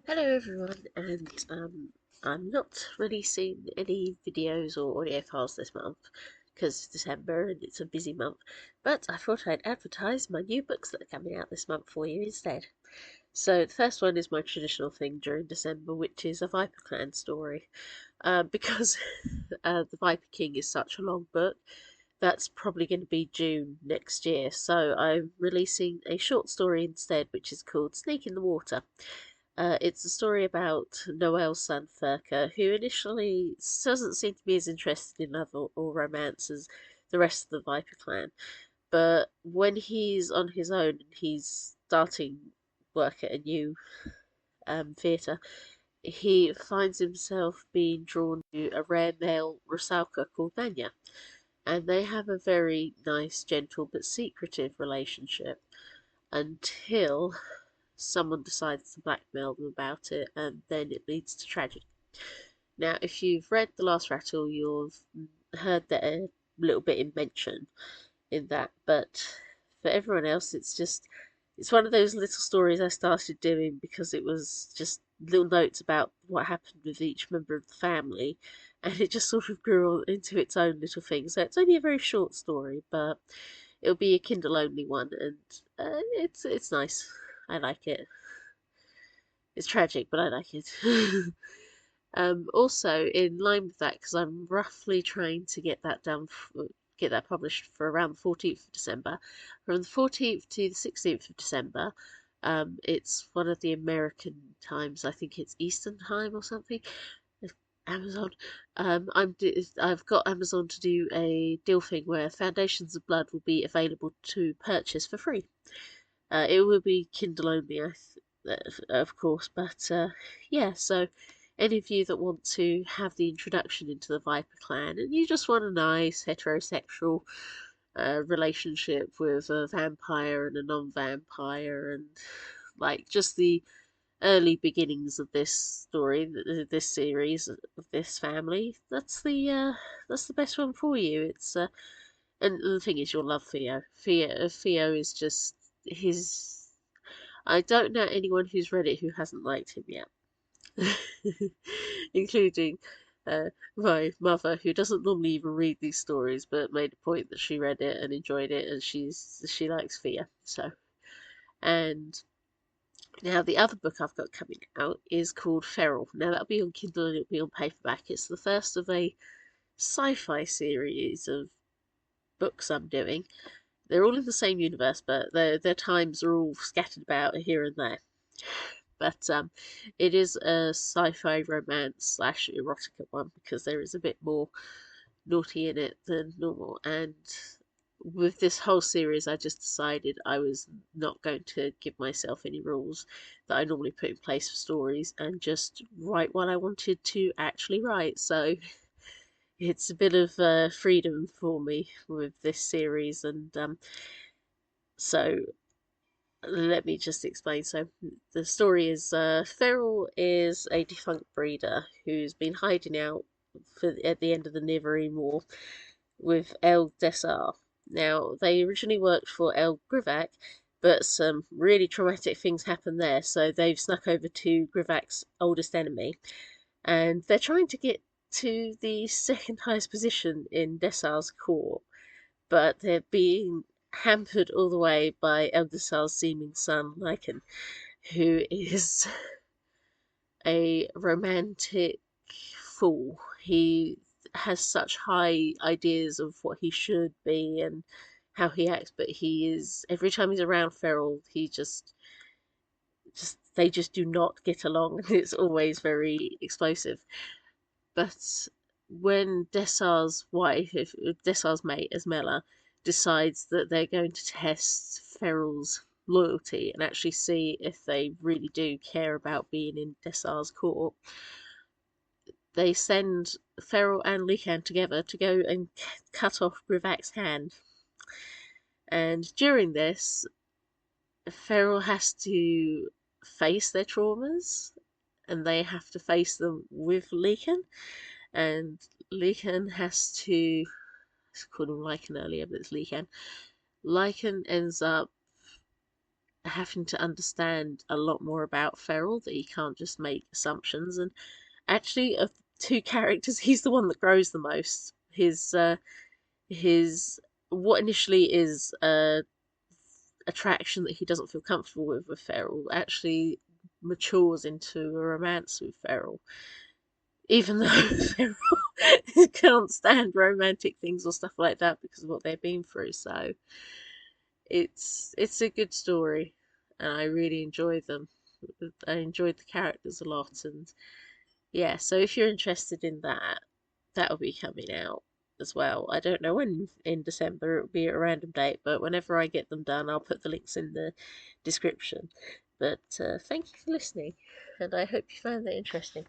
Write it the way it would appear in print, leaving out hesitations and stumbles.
Hello everyone, and I'm not releasing any videos or audio files this month because it's December and it's a busy month, but I thought I'd advertise my new books that are coming out this month for you instead. So the first one is my traditional thing during December, which is a Viper Clan story. Because the Viper King is such a long book, that's probably going to be June next year, so I'm releasing a short story instead, which is called Snake in the Water. It's a story about Noel's son Furka, who initially doesn't seem to be as interested in love or romance as the rest of the Viper clan. But when he's on his own and he's starting work at a new theatre, he finds himself being drawn to a rare male rusalka called Nanya. And they have a very nice, gentle, but secretive relationship until someone decides to blackmail them about it, and then it leads to tragedy. Now, if you've read The Last Rattle, you've heard that a little bit in mention in that, but for everyone else, it's one of those little stories I started doing because it was just little notes about what happened with each member of the family, and it just sort of grew into its own little thing. So it's only a very short story, but it'll be a Kindle only one, and it's nice. I like it. It's tragic, but I like it. Also, in line with that, because I'm roughly trying to get that get that published for around the 14th of December. From the 14th to the 16th of December, it's one of the American times. I think it's Eastern time or something. Amazon. I've got Amazon to do a deal thing where Foundations of Blood will be available to purchase for free. It will be Kindle only, of course, but yeah, so any of you that want to have the introduction into the Viper clan and you just want a nice heterosexual relationship with a vampire and a non-vampire and like just the early beginnings of this story, this series of this family, that's the best one for you. It's and the thing is, you'll love Theo. Theo is just his. I don't know anyone who's read it who hasn't liked him yet, including my mother, who doesn't normally even read these stories, but made a point that she read it and enjoyed it, and she likes Thea. So, and now the other book I've got coming out is called Ferel. Now that'll be on Kindle and it'll be on paperback. It's the first of a sci-fi series of books I'm doing. They're all in the same universe, but their times are all scattered about here and there. But it is a sci-fi romance slash erotica one because there is a bit more naughty in it than normal. And with this whole series, I just decided I was not going to give myself any rules that I normally put in place for stories and just write what I wanted to actually write. So it's a bit of freedom for me with this series, and so let me just explain. So the story is Ferel is a defunct breeder who's been hiding out at the end of the Nirvar War with El Dessar. Now they originally worked for El Grivak, but some really traumatic things happened there, so they've snuck over to Grivak's oldest enemy, and they're trying to get to the second highest position in Dessar's court, but they're being hampered all the way by Eldesal's seeming son, Lycan, who is a romantic fool. He has such high ideas of what he should be and how he acts, but he is every time he's around Ferel, he just they just do not get along, and it's always very explosive. But when Dessar's wife, if Dessar's mate, Esmella, decides that they're going to test Ferel's loyalty and actually see if they really do care about being in Dessar's court, they send Ferel and Lycan together to go and cut off Grivak's hand. And during this, Ferel has to face their traumas and they have to face them with Lycan. And Lycan has to. I called him Lycan earlier, but it's Lycan. Lycan ends up having to understand a lot more about Ferel, that he can't just make assumptions. And actually, of two characters, he's the one that grows the most. His what initially is a attraction that he doesn't feel comfortable with Ferel actually matures into a romance with Ferel, even though Ferel can't stand romantic things or stuff like that because of what they've been through. So it's a good story, and I really enjoy them. I enjoyed the characters a lot, and yeah. So if you're interested in that, that'll be coming out as well. I don't know when in December, it'll be at a random date, but whenever I get them done, I'll put the links in the description. But thank you for listening, and I hope you found that interesting.